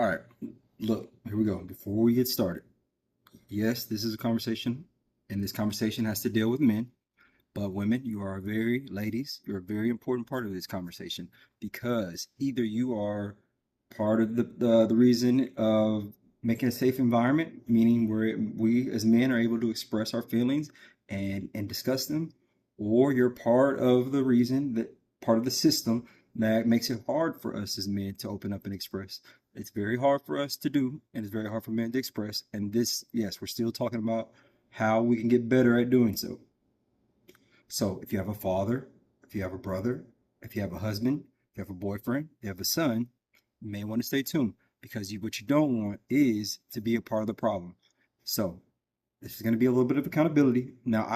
All right, look, here we go. Before we get started, yes, this is a conversation, and this conversation has to deal with men. But women, ladies, you're a very important part of this conversation because either you are part of the reason of making a safe environment, meaning where we as men are able to express our feelings and discuss them, or you're part of the reason that part of the system that makes it hard for us as men to open up and express. It's very hard for us to do, and it's very hard for men to express. And this, yes, we're still talking about how we can get better at doing so. So if you have a father, if you have a brother, if you have a husband, if you have a boyfriend, if you have a son, you may want to stay tuned because what you don't want is to be a part of the problem. So this is going to be a little bit of accountability. Now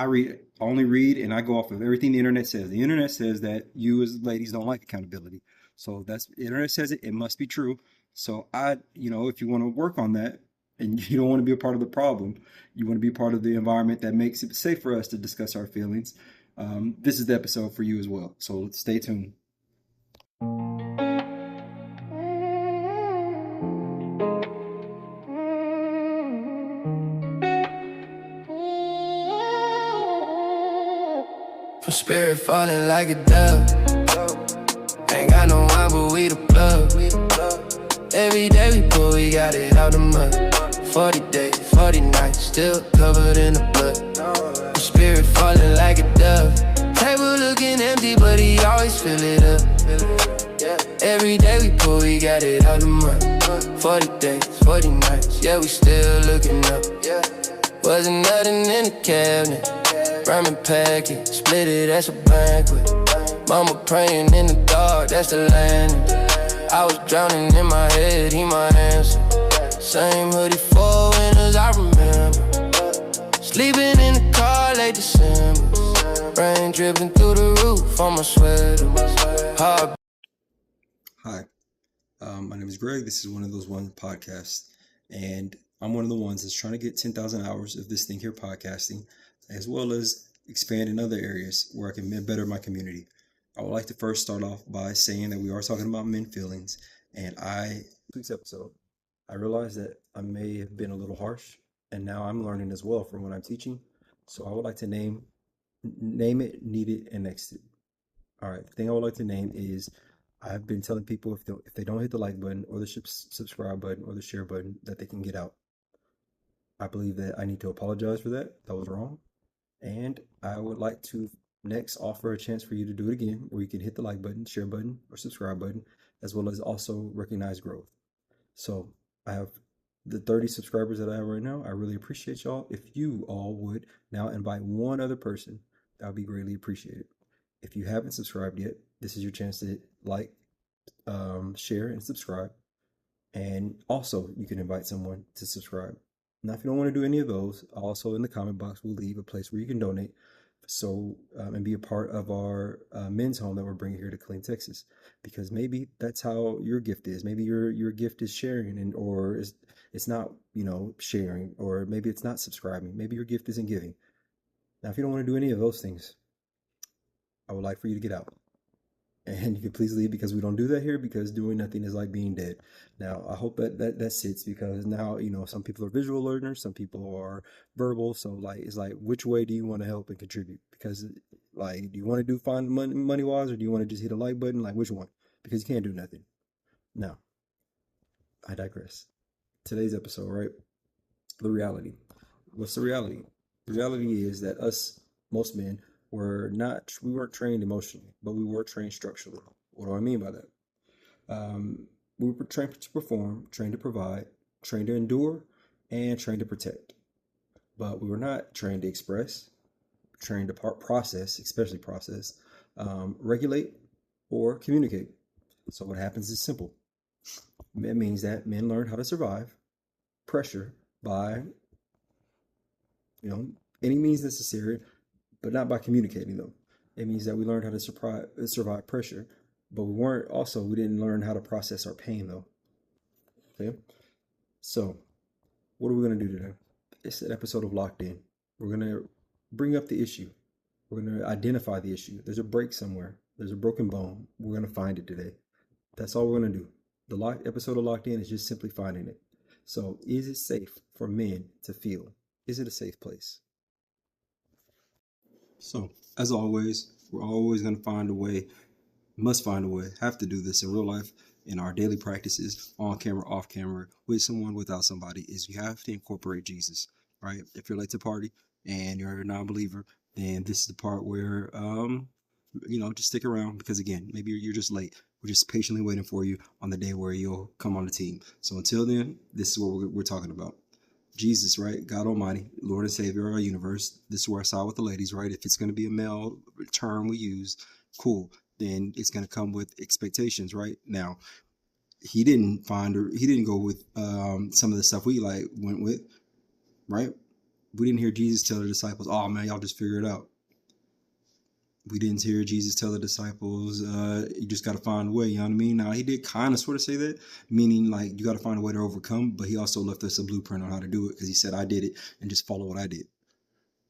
only read and I go off of everything the internet says. The internet says that you as ladies don't like accountability. So the internet says it must be true. So if you want to work on that and you don't want to be a part of the problem, you want to be part of the environment that makes it safe for us to discuss our feelings. This is the episode for you as well. So stay tuned. From spirit falling like a dove. Ain't got no wine, but we the plug. Every day we pull, we got it out the mud. 40 days, 40 nights, still covered in the blood. From spirit falling like a dove. Table looking empty, but he always fill it up. Every day we pull, we got it out the mud. 40 days, 40 nights, yeah, we still looking up. Wasn't nothing in the cabinet. Ramen packet, split it, that's a banquet. Mama praying in the dark, that's the landing. I was drowning in my head, he my answer. Same hoodie, 4 winters, I remember. Sleeping in the car late December. Rain dripping through the roof on my sweater. Hard. Hi, my name is Greg. This is One of Those Ones podcast. And I'm one of the ones that's trying to get 10,000 hours of this thing here podcasting, as well as expand in other areas where I can better my community. I would like to first start off by saying that we are talking about men feelings, and this episode, I realized that I may have been a little harsh, and now I'm learning as well from what I'm teaching. So I would like to name it, need it, and next it. All right, the thing I would like to name is I've been telling people if they don't hit the like button or the subscribe button or the share button that they can get out. I believe that I need to apologize for that. That was wrong. And I would like to next offer a chance for you to do it again, where you can hit the like button, share button, or subscribe button, as well as also recognize growth. So I have the 30 subscribers that I have right now. I really appreciate y'all. If you all would now invite one other person, that would be greatly appreciated. If you haven't subscribed yet, this is your chance to like, share, and subscribe. And also, you can invite someone to subscribe. Now, if you don't want to do any of those, also in the comment box, we'll leave a place where you can donate. So, and be a part of our men's home that we're bringing here to Killeen, Texas, because maybe that's how your gift is. Maybe your gift is sharing, or it's not, sharing, or maybe it's not subscribing. Maybe your gift isn't giving. Now, if you don't want to do any of those things, I would like for you to get out. And you can please leave, because we don't do that here, because doing nothing is like being dead. Now, I hope that sits, because now, some people are visual learners, some people are verbal. So it's like, which way do you want to help and contribute? Because do you want to do find money wise, or do you want to just hit a like button? Which one? Because you can't do nothing. Now, I digress. Today's episode, right? The reality. What's the reality? The reality is that most men, we weren't trained emotionally, but we were trained structurally. What do I mean by that? We were trained to perform, trained to provide, trained to endure, and trained to protect. But we were not trained to express, trained to process, especially process, regulate, or communicate. So what happens is simple. It means that men learn how to survive pressure by, any means necessary, but not by communicating them. It means that we learned how to survive pressure, but we didn't learn how to process our pain though. Okay. So what are we going to do today? It's an episode of Locked In. We're going to bring up the issue. We're going to identify the issue. There's a break somewhere. There's a broken bone. We're going to find it today. That's all we're going to do. The episode of Locked In is just simply finding it. So, is it safe for men to feel? Is it a safe place? So, as always, we're always going to find a way, must find a way, have to do this in real life, in our daily practices, on camera, off camera, with someone, without somebody, is you have to incorporate Jesus, right? If you're late to party and you're a non-believer, then this is the part where, just stick around, because again, maybe you're just late. We're just patiently waiting for you on the day where you'll come on the team. So until then, this is what we're talking about. Jesus, right? God Almighty, Lord and Savior of our universe. This is where I saw with the ladies, right? If it's going to be a male term we use, cool. Then it's going to come with expectations, right? Now, he didn't go with some of the stuff we went with, right? We didn't hear Jesus tell the disciples, "Oh man, y'all just figure it out." We didn't hear Jesus tell the disciples, "You just got to find a way." You know what I mean? Now, he did kind of sort of say that, meaning like you got to find a way to overcome, but he also left us a blueprint on how to do it, because he said, "I did it, and just follow what I did."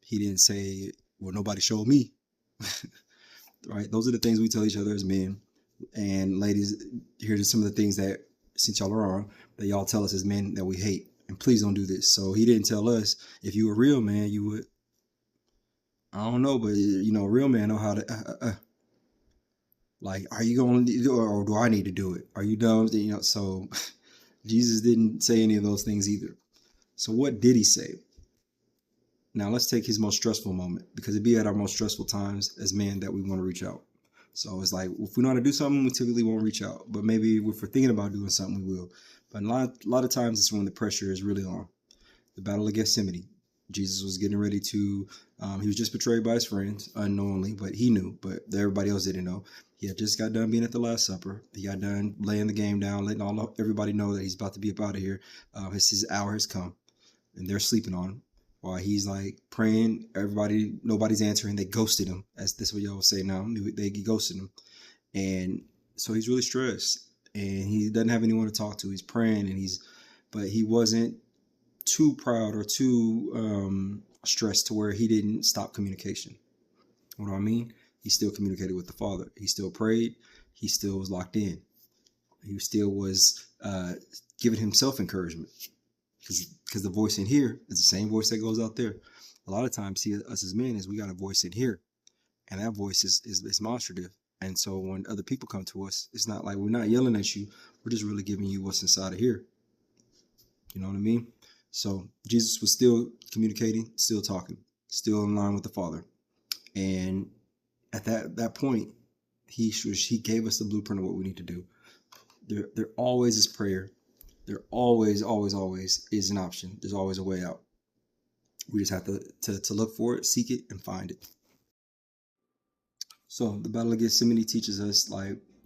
He didn't say, "Well, nobody showed me." Right? Those are the things we tell each other as men. And ladies, here's some of the things that, since y'all are on, that y'all tell us as men that we hate. And please don't do this. So he didn't tell us, if you were a real man, you would, I don't know, but a real man know how to, are you going to do it, or do I need to do it? Are you dumb? So Jesus didn't say any of those things either. So what did he say? Now let's take his most stressful moment, because it'd be at our most stressful times as men that we want to reach out. So it's like, if we know how to do something, we typically won't reach out. But maybe if we're thinking about doing something, we will. But a lot of times it's when the pressure is really on. The Battle of Gethsemane. Jesus was getting ready to, he was just betrayed by his friends unknowingly, but he knew, but everybody else didn't know. He had just got done being at the Last Supper. He got done laying the game down, letting everybody know that he's about to be up out of here. His hour has come, and they're sleeping on him. While he's like praying, nobody's answering. They ghosted him, as this is what y'all say now. They ghosted him. And so he's really stressed, and he doesn't have anyone to talk to. He's praying, but he wasn't too proud or too stressed to where he didn't stop communication. What do I mean? He still communicated with the Father. He still prayed. He still was locked in. He still was giving himself encouragement. Because the voice in here is the same voice that goes out there. A lot of times, us as men, is we got a voice in here, and that voice is demonstrative. And so when other people come to us, it's not like we're not yelling at you. We're just really giving you what's inside of here. You know what I mean? So Jesus was still communicating, still talking, still in line with the Father. And at that point, he gave us the blueprint of what we need to do. There always is prayer. There always is an option. There's always a way out. We just have to look for it, seek it, and find it. So the Battle of Gethsemane teaches us,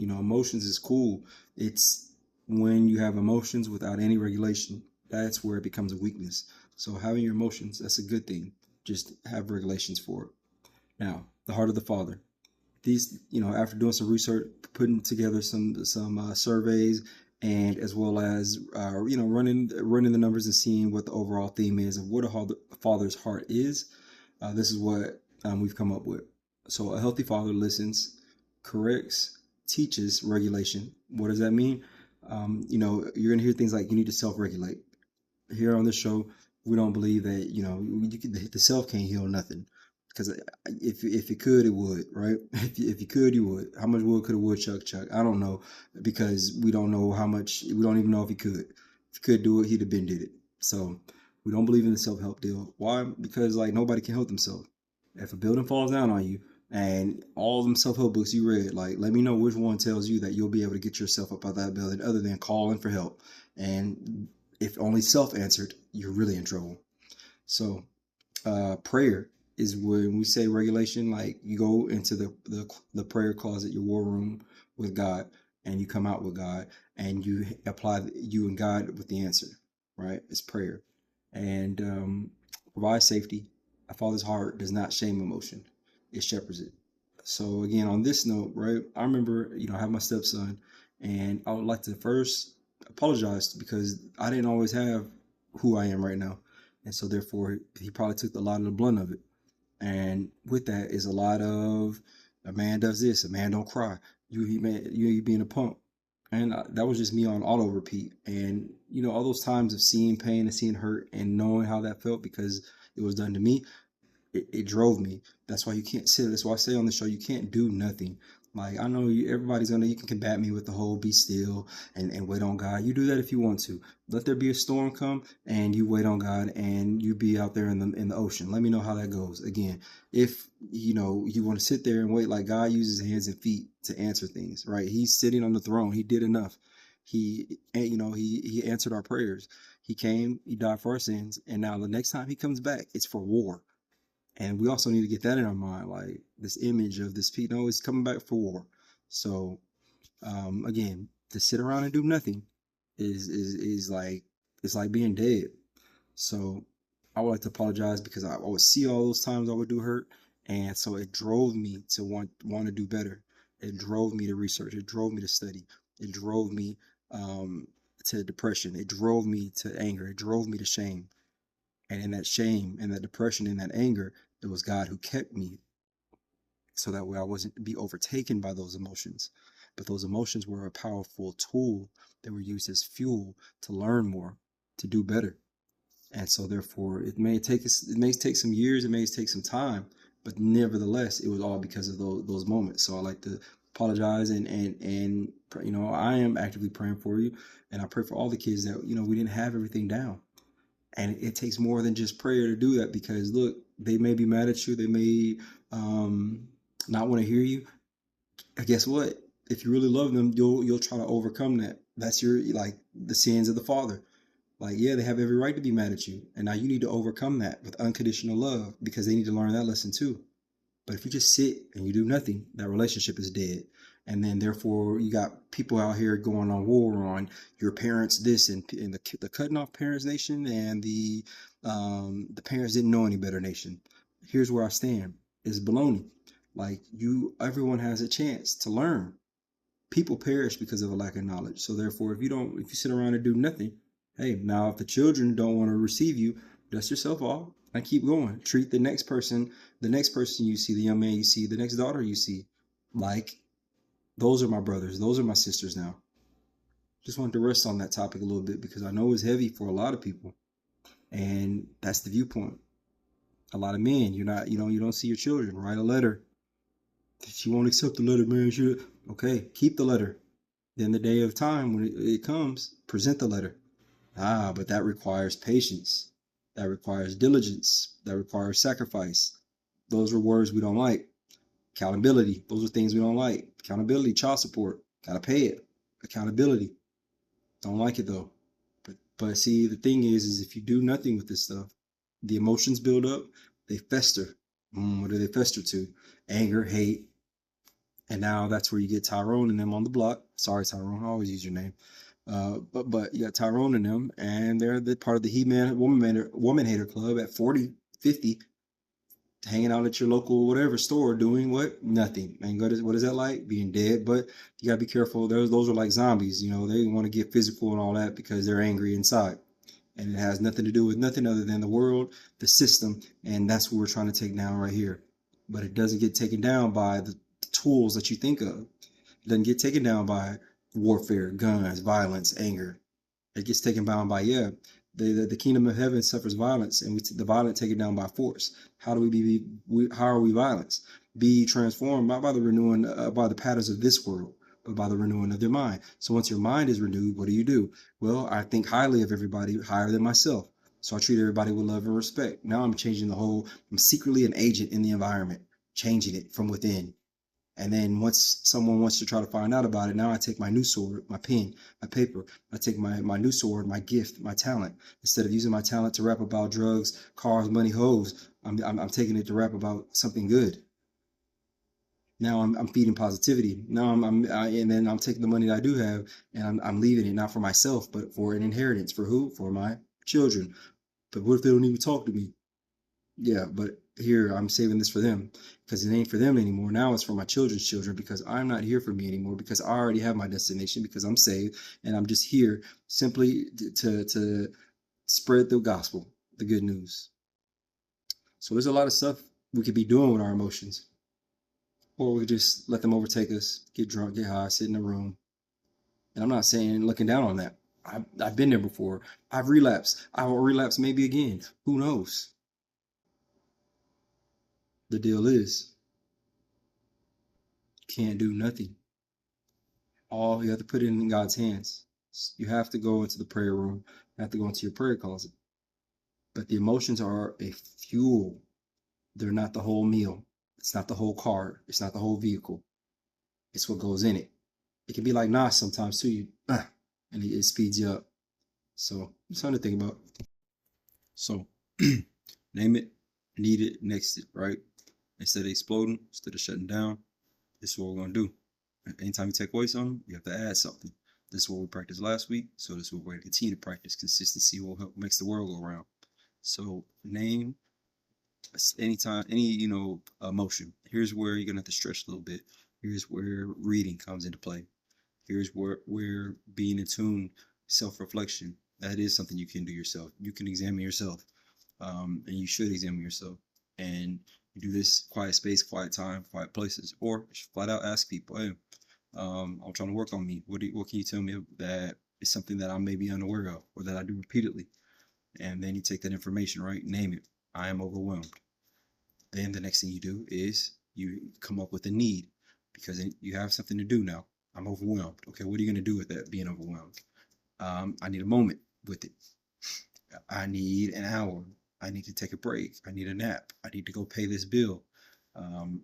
emotions is cool. It's when you have emotions without any regulation, that's where it becomes a weakness. So having your emotions, that's a good thing. Just have regulations for it. Now, the heart of the Father. These, after doing some research, putting together some surveys, and as well as running the numbers and seeing what the overall theme is of what a father's heart is, this is what we've come up with. So a healthy father listens, corrects, teaches regulation. What does that mean? You're gonna hear things like you need to self-regulate. Here on this show, we don't believe that the self can't heal nothing. Because if it could, it would, right? If you could, you would. How much wood could a woodchuck chuck? I don't know, because we don't know how much. We don't even know if he could. If he could do it, he'd have been did it. So we don't believe in the self-help deal. Why? Because nobody can help themselves. If a building falls down on you and all them self-help books you read, let me know which one tells you that you'll be able to get yourself up out of that building other than calling for help. And if only self answered, you're really in trouble. So prayer is when we say regulation, you go into the prayer closet, your war room with God, and you come out with God, and you apply you and God with the answer, right? It's prayer. And provide safety. A father's heart does not shame emotion. It shepherds it. So again, on this note, right, I remember, I have my stepson, and I would like to first apologize because I didn't always have who I am right now. And so therefore, he probably took a lot of the blunt of it. And with that is a lot of, a man does this, a man don't cry. You being a punk. And that was just me on auto repeat. And, all those times of seeing pain and seeing hurt and knowing how that felt because it was done to me, it drove me. That's why you can't sit. That's why I say on the show, you can't do nothing. Like, I know you can combat me with the whole be still and wait on God. You do that if you want to. Let there be a storm come and you wait on God and you be out there in the ocean. Let me know how that goes. Again, if you want to sit there and wait, like God uses hands and feet to answer things, right? He's sitting on the throne. He did enough. He answered our prayers. He came, he died for our sins, and now the next time he comes back, it's for war. And we also need to get that in our mind, like this image of this people is coming back for war. So again, to sit around and do nothing is like, it's like being dead. So I would like to apologize because I would see all those times I would do hurt, and so it drove me to want to do better. It drove me to research. It drove me to study. It drove me to depression. It drove me to anger. It drove me to shame. And in that shame and that depression and that anger, it was God who kept me so that way I wasn't be overtaken by those emotions. But those emotions were a powerful tool that were used as fuel to learn more, to do better. And so therefore it may take some years, it may take some time, but nevertheless, it was all because of those moments. So I like to apologize and I am actively praying for you, and I pray for all the kids that we didn't have everything down. And it takes more than just prayer to do that, because look, they may be mad at you. They may not want to hear you. Guess what? If you really love them, you'll try to overcome that. That's like the sins of the father. Like, yeah, they have every right to be mad at you. And now you need to overcome that with unconditional love, because they need to learn that lesson too. But if you just sit and you do nothing, that relationship is dead. And then therefore you got people out here going on war on your parents this and the cutting off parents nation and the parents didn't know any better nation. Here's where I stand. It's baloney. Like, everyone has a chance to learn. People perish because of a lack of knowledge. So therefore, if you sit around and do nothing, hey, now if the children don't want to receive you, dust yourself off and keep going. Treat the next person you see, the young man you see, the next daughter you see, like those are my brothers. Those are my sisters now. Just wanted to rest on that topic a little bit because I know it's heavy for a lot of people. And that's the viewpoint. A lot of men, you don't see your children. Write a letter. If you won't accept the letter, man, okay, keep the letter. Then the day of time, when it comes, present the letter. But that requires patience. That requires diligence. That requires sacrifice. Those are words we don't like. Accountability. Those are things we don't like. Accountability, child support. Gotta pay it. Accountability. Don't like it though. But see, the thing is if you do nothing with this stuff, the emotions build up. They fester. What do they fester to? Anger, hate. And now that's where you get Tyrone and them on the block. Sorry, Tyrone. I always use your name. But you got Tyrone and them, and they're the part of the He-Man woman hater club at 40, 50, hanging out at your local whatever store doing what? Nothing. And what is that like? Being dead. But you gotta be careful. Those are like zombies. They want to get physical and all that because they're angry inside. And it has nothing to do with nothing other than the world, the system, and that's what we're trying to take down right here. But it doesn't get taken down by the tools that you think of. It doesn't get taken down by warfare, guns, violence, anger. It gets taken down by, the kingdom of heaven suffers violence, and the violent take it down by force. How are we violent? Be transformed not by the renewing, by the patterns of this world, but by the renewing of their mind. So once your mind is renewed, what do? Well, I think highly of everybody, higher than myself. So I treat everybody with love and respect. Now I'm changing I'm secretly an agent in the environment, changing it from within. And then once someone wants to try to find out about it, now I take my new sword, my pen, my paper. I take my new sword, my gift, my talent. Instead of using my talent to rap about drugs, cars, money, hoes, I'm taking it to rap about something good. Now I'm feeding positivity. Now and then I'm taking the money that I do have, and I'm leaving it not for myself, but for an inheritance. For who? For my children. But what if they don't even talk to me? Yeah, but here I'm saving this for them, because it ain't for them anymore. Now it's for my children's children, because I'm not here for me anymore, because I already have my destination, because I'm saved, and I'm just here simply to spread the gospel, the good news. So there's a lot of stuff we could be doing with our emotions, or we could just let them overtake us, get drunk, get high, sit in a room, And I'm not saying looking down on that. I've been there before. I've relapsed. I will relapse maybe again. Who knows? The deal is, you can't do nothing. All you have to put it in God's hands. You have to go into the prayer room. You have to go into your prayer closet. But the emotions are a fuel. They're not the whole meal. It's not the whole car. It's not the whole vehicle. It's what goes in it. It can be like Nas sometimes too. And it speeds you up. So it's something to think about. So name it, need it, next it, right? Instead of exploding, instead of shutting down, this is what we're gonna do. Anytime you take away something, you have to add something. This is what we practiced last week, so this is what we're gonna continue to practice. Consistency will help makes the world go around. So name anytime any emotion. Here's where you're gonna have to stretch a little bit. Here's where reading comes into play. Here's where being in tune, self-reflection. That is something you can do yourself. You can examine yourself, and you should examine yourself. And you do this quiet space, quiet time, quiet places, or flat out ask people, "Hey, I'm trying to work on me. What can you tell me that is something that I may be unaware of, or that I do repeatedly?" And then you take that information, right? Name it. I am overwhelmed. Then the next thing you do is you come up with a need, because you have something to do now. I'm overwhelmed. Okay, what are you going to do with that being overwhelmed? I need a moment with it. I need an hour. I need to take a break. I need a nap. I need to go pay this bill. Then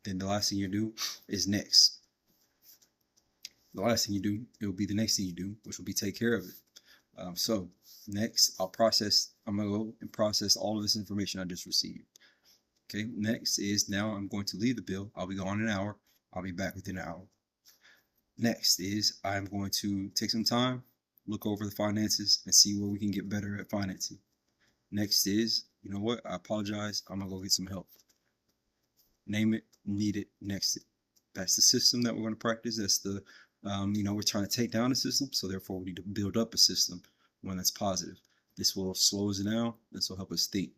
the last thing you do is next. The last thing you do, it will be the next thing you do, which will be take care of it. So next, I'm going to go and process all of this information I just received. Okay, next is now I'm going to leave the bill. I'll be gone in an hour. I'll be back within an hour. Next is I'm going to take some time, look over the finances, and see where we can get better at financing. Next is, you know what? I apologize. I'm going to go get some help. Name it, need it, next it. That's the system that we're going to practice. That's the, we're trying to take down a system. So therefore, we need to build up a system, one that's positive. This will slow us down. This will help us think.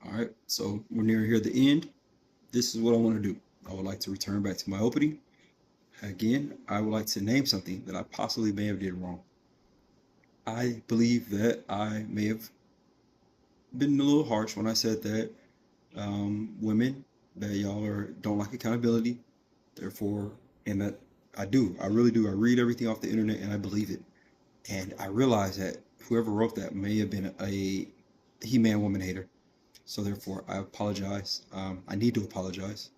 All right, so we're near here at the end. This is what I want to do. I would like to return back to my opening. Again, I would like to name something that I possibly may have did wrong. I believe that I may have been a little harsh when I said that women, that y'all don't like accountability. Therefore, and that I really do. I read everything off the internet and I believe it. And I realize that whoever wrote that may have been a He-Man woman hater. So therefore, I apologize. I need to apologize.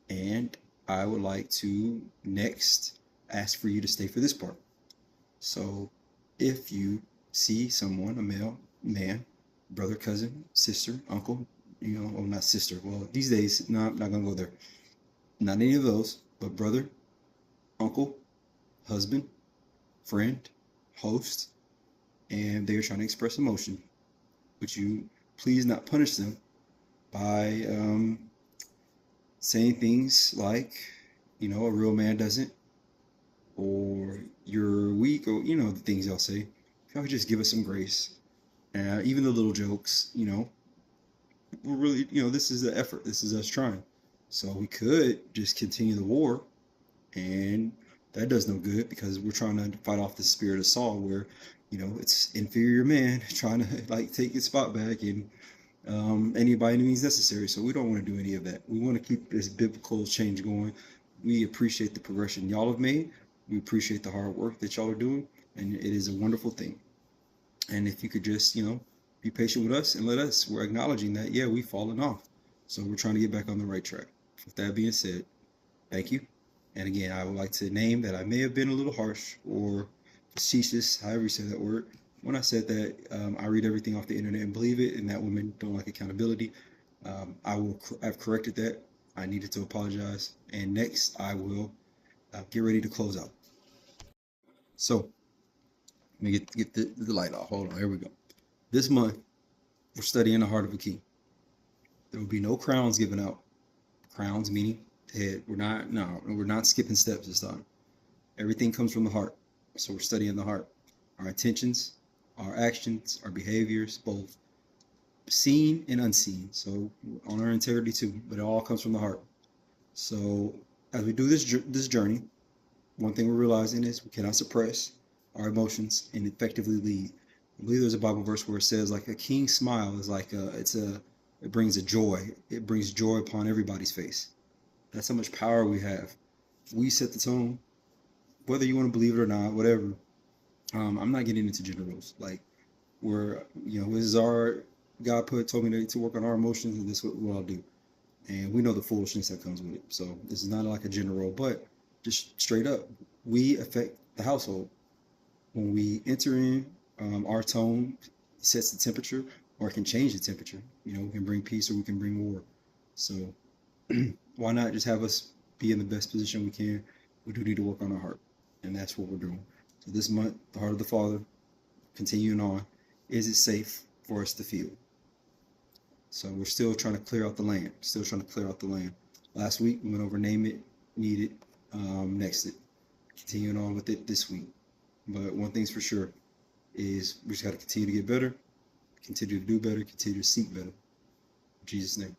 And I would like to next ask for you to stay for this part. So if you see someone, a male, man, brother, cousin, sister, uncle, not sister. Well, these days, no, I'm not going to go there. Not any of those, but brother, uncle, husband, friend, host, and they are trying to express emotion. Would you please not punish them by saying things like, a real man doesn't, or you're weak, or the things y'all say. If y'all could just give us some grace, even the little jokes, we're really, this is the effort. This is us trying. So we could just continue the war, and that does no good, because we're trying to fight off the spirit of Saul, where it's inferior man trying to take his spot back, and any by any means necessary. So we don't want to do any of that. We want to keep this biblical change going. We appreciate the progression y'all have made. We appreciate the hard work that y'all are doing, and it is a wonderful thing. And if you could just, be patient with us and we're acknowledging that, yeah, we've fallen off. So we're trying to get back on the right track. With that being said, thank you. And again, I would like to name that I may have been a little harsh or facetious, however you say that word, when I said that I read everything off the internet and believe it, and that women don't like accountability. I've corrected that. I needed to apologize. And next, I will get ready to close out. So let me get the light off. Hold on. Here we go. This month, we're studying the heart of a king. There will be no crowns given out. Crowns meaning head. We're not skipping steps this time. Everything comes from the heart. So we're studying the heart. Our intentions, our actions, our behaviors, both seen and unseen. So on our integrity too, but it all comes from the heart. So as we do this journey, one thing we're realizing is we cannot suppress our emotions and effectively lead. I believe there's a Bible verse where it says like a king's smile is like it brings a joy. It brings joy upon everybody's face. That's how much power we have. We set the tone, whether you want to believe it or not, whatever. I'm not getting into gender roles. Like this is our God told me to work on our emotions, and this is what I'll do. And we know the foolishness that comes with it. So this is not like a gender role, but just straight up, we affect the household. When we enter in, our tone sets the temperature, or it can change the temperature. We can bring peace or we can bring war. So why not just have us be in the best position we can? We do need to work on our heart, and that's what we're doing. So this month, the heart of the Father, continuing on, is it safe for us to feel? So we're still trying to clear out the land. Last week, we went over name it, need it, next it. Continuing on with it this week. But one thing's for sure is we just got to continue to get better, continue to do better, continue to seek better. In Jesus' name.